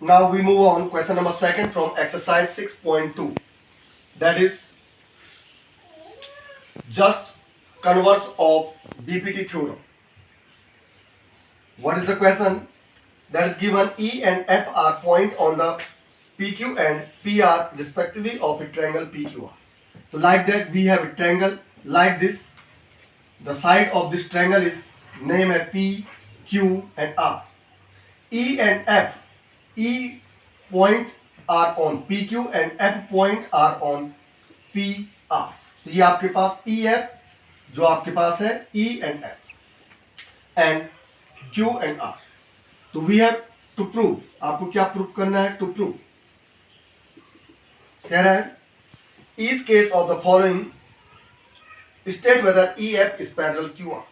Now we move on. Question number second from exercise 6.2. That is just converse of BPT theorem. What is the question? That is given E and F are point on the PQ and PR respectively of a triangle PQR. So like that we have a triangle like this. The side of this triangle is named as P, Q and R. E and F. E point are on PQ and F point are on PR. तो ये आपके पास E F जो आपके पास है E and F and Q and R. तो we have to prove. आपको क्या prove करना है? टू प्रूव कह रहा है इस case of the following state whether E F is parallel Q R.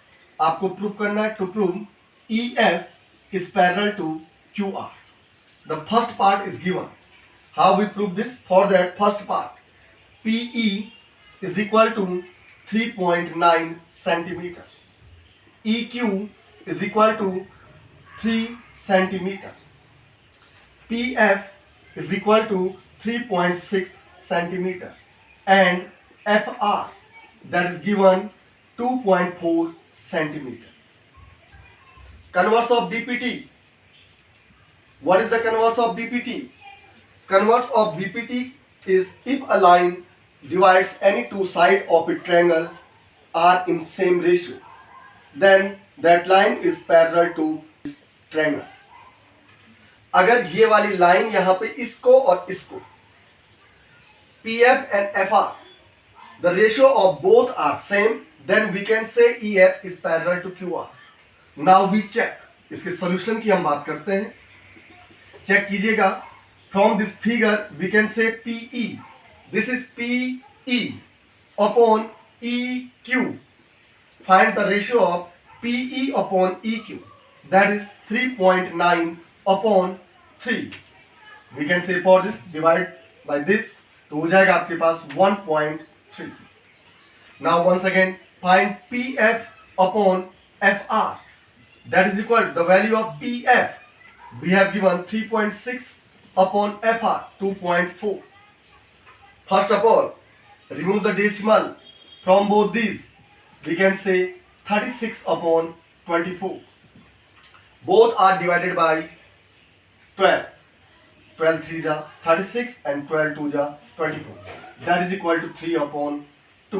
आपको प्रूव करना है to prove E F is parallel to Q R. The first part is given. How we prove this? For that first part P E is equal to 3.9 centimetre. E Q is equal to 3 centimeter. PF is equal to 3.6 centimeter and FR that is given 2.4 centimeter. Converse of BPT. What is the converse of BPT? Converse of BPT is if a line divides any two sides of a triangle are in same ratio, then that line is parallel to this triangle. अगर ये वाली line यहां पे इसको और इसको P F and F R the ratio of both are same, then we can say E F is parallel to Q R. Now we check. इसके solution की हम बात करते हैं. चेक कीजिएगा. From this figure we can say P E. This is P E upon E Q. Find the ratio of P E upon E Q. That is 3.9 upon 3. We can say for this divide by this, तो हो जाएगा आपके पास 1.3. Now once again find PF upon FR. That is equal to the value of PF. We have given 3.6 upon FR 2.4. First of all, remove the decimal from both these. We can say 36 upon 24. Both are divided by 12. 12 3 ja 36 and 12 2 ja 24. That is equal to 3 upon 2.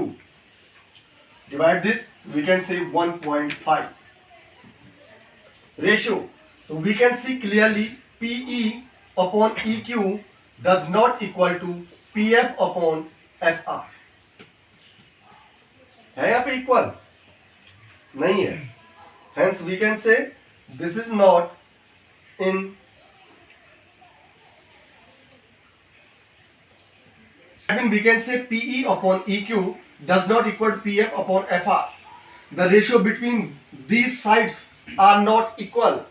Divide this, we can say 1.5. Ratio. So we can see clearly PE upon EQ does not equal to PF upon FR. है यहाँ पे equal? नहीं है. Hence we can say this is not in we can say PE upon EQ does not equal to PF upon FR. The ratio between these sides are not equal.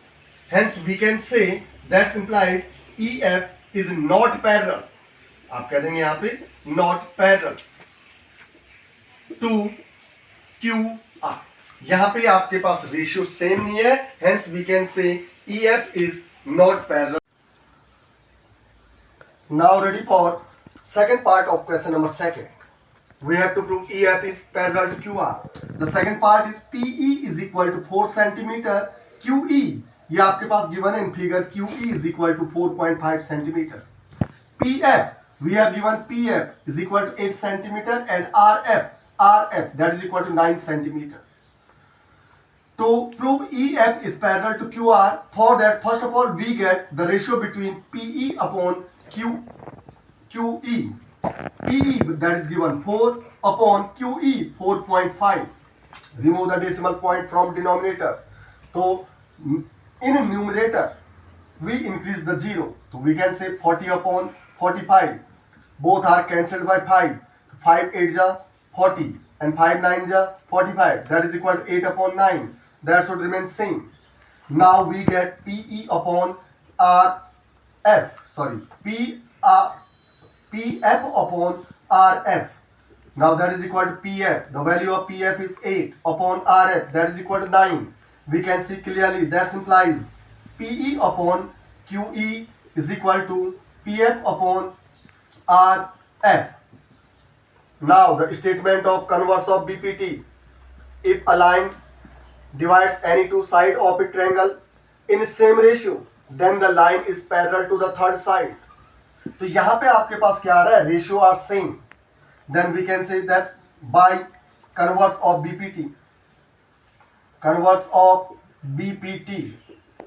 Hence we can say that implies EF is not parallel. आप कह देंगे यहाँ पे not parallel to QR. यहाँ पे आपके पास ratio same नहीं है. Hence we can say EF is not parallel. Now ready for second part of question number second. We have to prove EF is parallel to QR. The second part is PE is equal to 4 centimeter. QE ये आपके पास given है in figure. QE is equal to 4.5 centimeter. PF we have given PF is equal to 8 centimeter and RF that is equal to 9 centimeter. To prove EF is parallel to QR, for that first of all we get the ratio between PE upon QE. PE that is given 4 upon QE 4.5. Remove the decimal point from denominator. So in numerator we increase the 0. So we can say 40 upon 45. Both are cancelled by 5. 5 8 ja 40 and 5 9 ja 45. That is equal to 8 upon 9. That should remain same. Now we get PE upon RF. Sorry, PF upon RF. Now that is equal to PF. The value of PF is 8 upon RF. That is equal to 9. We can see clearly that implies PE upon QE is equal to PF upon RF. Now the statement of converse of BPT. If a line divides any two sides of a triangle in same ratio, then the line is parallel to the third side. तो यहाँ पे आपके पास क्या आ रहा है, ratio are same, then we can say that's by converse of BPT, converse of BPT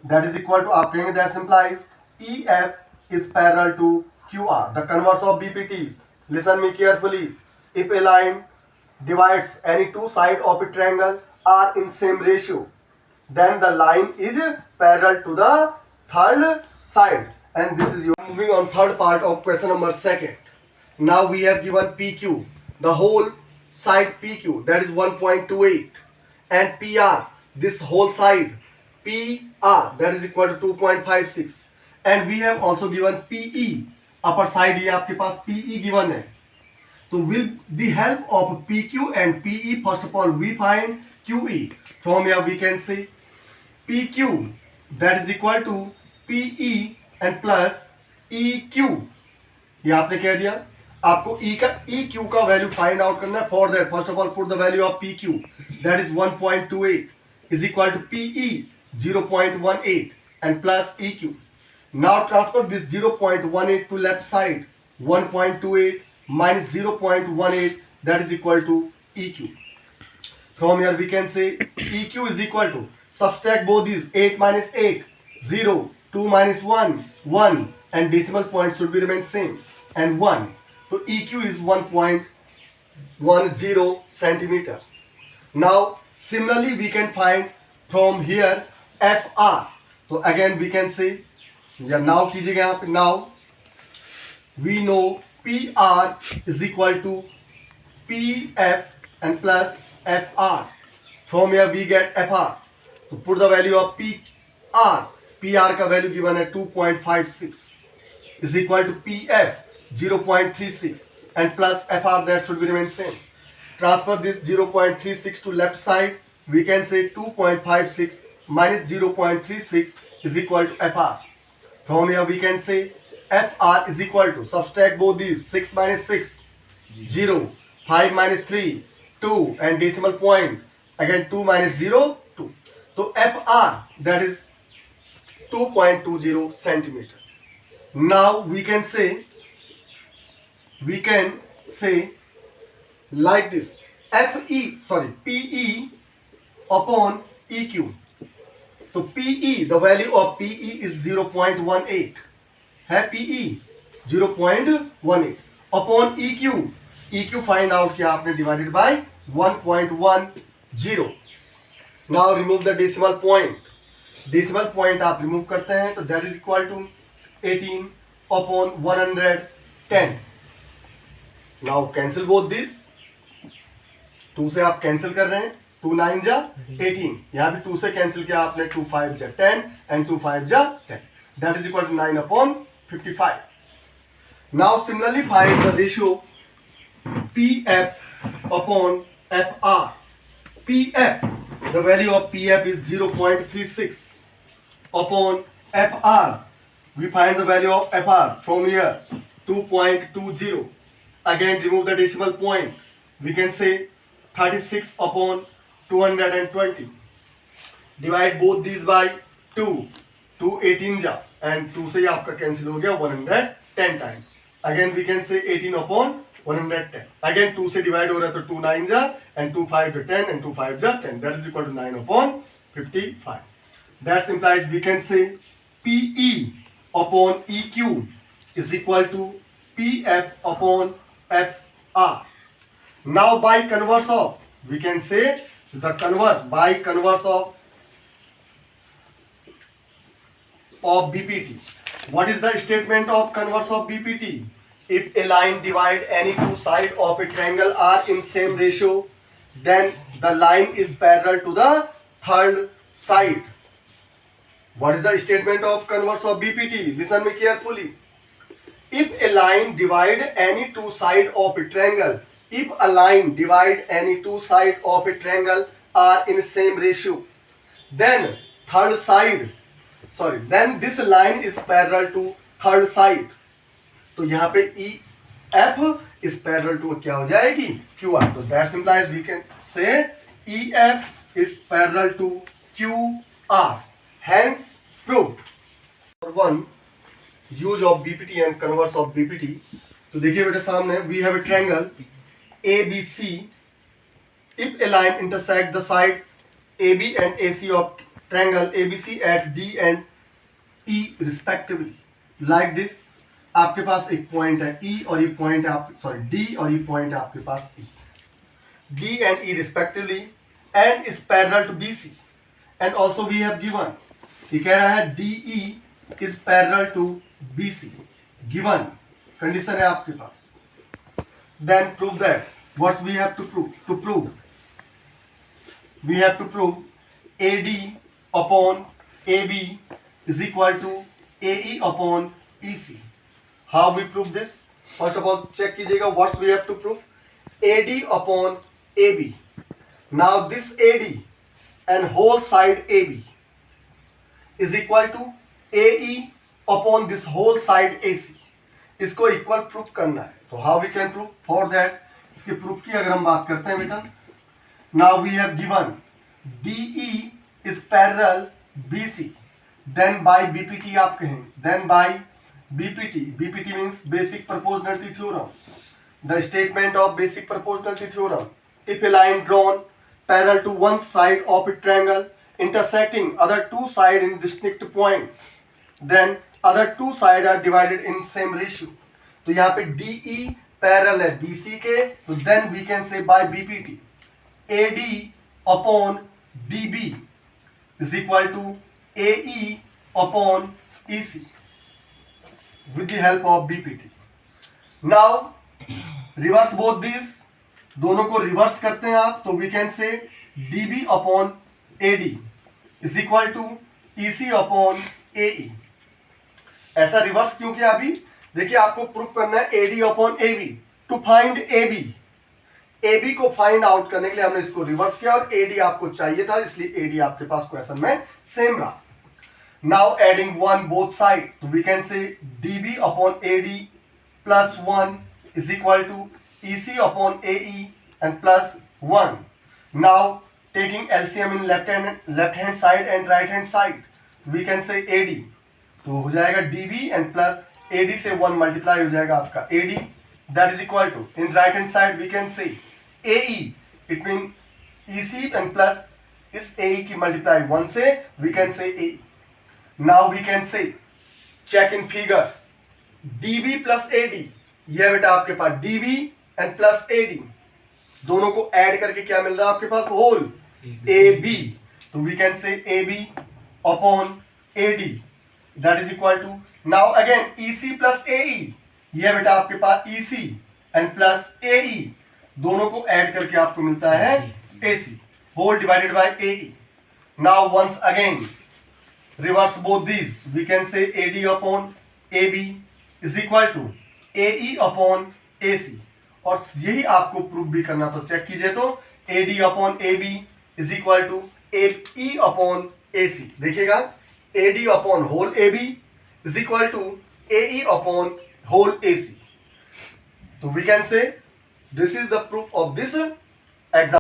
that is equal to, आप कहेंगे that implies EF is parallel to QR. The converse of BPT, listen me carefully. If a line divides any two sides of a triangle are in same ratio, then the line is parallel to the third side. And this is your moving on third part of question number 2. Now we have given PQ, the whole side PQ, that is 1.28, and PR, this whole side PR, that is equal to 2.56, and we have also given PE, upper side ये आपके पास PE given है. So with the help of PQ and PE, first of all we find QE. From here we can say PQ, that is equal to PE and plus EQ. ये आपने कह दिया, आपको E का EQ का value find out करना है. For that first of all put the value of PQ, that is 1.28 is equal to PE 0.18 and plus EQ. Now transfer this 0.18 to left side. 1.28 minus 0.18, that is equal to EQ. From here we can say EQ is equal to, subtract both these, 8 minus 8 0, 2 minus 1 1, and decimal point should be remain same, and 1. So EQ is 1.10 centimeter. Now similarly we can find from here FR. So again we can say, या now कीजिएगा यहाँ पे, now we know PR is equal to PF and plus FR. From here we get FR. So put the value of PR. PR का value given है 2.56 is equal to PF 0.36 and plus FR, that should be remain same. Transfer this 0.36 to left side. We can say 2.56 minus 0.36 is equal to FR. From here we can say FR is equal to, subtract both these, 6 minus 6 0, 5 minus 3 2, and decimal point again 2 minus 0 2. So FR, that is 2.20 centimeter. Now we can say like this, PE upon EQ. So PE, the value of PE is 0.18 है, PE 0.18 upon EQ find out किया आपने, divided by 1.10. Now remove the decimal point. Decimal point आप remove करते हैं तो that is equal to 18 upon 110. Now cancel both this. 2 से आप cancel कर रहे हैं, 2 9 जा 18, यहाँ भी 2 से cancel किया आपने, 2 5 जा 10 and 2 5 जा 10. That is equal to 9 upon 55. Now similarly find the ratio PF upon FR. PF, the value of PF is 0.36 upon FR. We find the value of FR from here 2.20. Again remove the decimal point. We can say 36 upon 220. Divide both these by 2. 2 18 जा and 2 से आपका cancel हो गया 110 times. Again we can say 18 upon 110. Again 2 से divide हो रहा है तो 2 9 जा and 2 5 जा 10 and 2 5 जा 10. That is equal to 9 upon 55. That implies we can say PE upon EQ is equal to PF upon FR. Now by converse of, we can say the converse, by converse of BPT. What is the statement of converse of BPT? If a line divide any two sides of a triangle are in same ratio, then the line is parallel to the third side. What is the statement of converse of BPT? Listen me carefully. If a line divide any two sides of a triangle, if a line divide any two sides of a triangle are in same ratio, then then this line is parallel to third side, तो यहाँ पे E F is parallel to क्या हो जाएगी, Q R. तो that simplifies we can say E F is parallel to Q R. Hence proved. Number 1, use of BPT and converse of BPT. तो देखिए बेटा सामने we have a triangle A B C. If a line intersect the side A B and A C of triangle A B C eight D and E respectively, like this. आपके पास एक point है E और ये point है आप sorry D और ये पॉइंट है आपके पास E. D and E respectively and is parallel to BC. And also we have given, ये कह रहा है DE is parallel to BC. Given condition है आपके पास. Then prove that. What we have to prove? To prove, we have to prove AD upon AB is equal to AE upon EC. How we prove this? First of all, check कीजिएगा what we have to prove. AD upon AB. Now this AD and whole side AB is equal to AE upon this whole side AC. इसको equal proof करना है. तो how we can prove? For that, इसके proof की अगर हम बात करते हैं बेटा, now we have given DE is parallel BC. Then by BPT आप कहें, then by BPT. BPT means basic proportionality theorem. The statement of basic proportionality theorem. If a line drawn parallel to one side of a triangle intersecting other two sides in distinct points, then other two sides are divided in same ratio. तो यहाँ पे DE parallel है BC के, तो then we can say by BPT AD upon DB is equal to AE upon EC. With the help of BPT. Now reverse both these. दोनों को reverse करते हैं आप, तो we can say DB upon AD is equal to EC upon AE. ऐसा reverse क्यों किया अभी? देखिए आपको प्रूफ करना है AD upon AB. To find AB. AB को फाइंड आउट करने के लिए हमने इसको रिवर्स किया और AD आपको चाहिए था, इसलिए AD आपके पास क्वेश्चन में सेम रहा. Now adding 1 both sides, so we can say DB upon AD plus 1 is equal to EC upon AE and plus 1. Now taking LCM in left hand side and right hand side, we can say AD. तो हो जाएगा DB and plus AD से 1 multiply हो जाएगा आपका AD. That is equal to, in right hand side we can say AE. It means EC and plus इस AE की multiply 1 से we can say AE. Now we can say, check in figure, DB plus AD. ये बेटा आपके पास DB and plus AD, दोनों को add करके क्या मिल रहा है आपके पास, होल AB. तो we can say AB upon AD. That is equal to, now again EC plus AE. ये बेटा आपके पास EC and plus AE, दोनों को ऐड करके आपको मिलता है AC, whole divided by AE. Now once again reverse both these, we can say AD upon AB is equal to AE upon AC. और यही आपको प्रूफ भी करना, तो चेक कीजिए. तो AD upon AB is equal to AE upon AC. देखिएगा AD upon whole AB is equal to AE upon whole AC. तो we can say this is the proof of this example.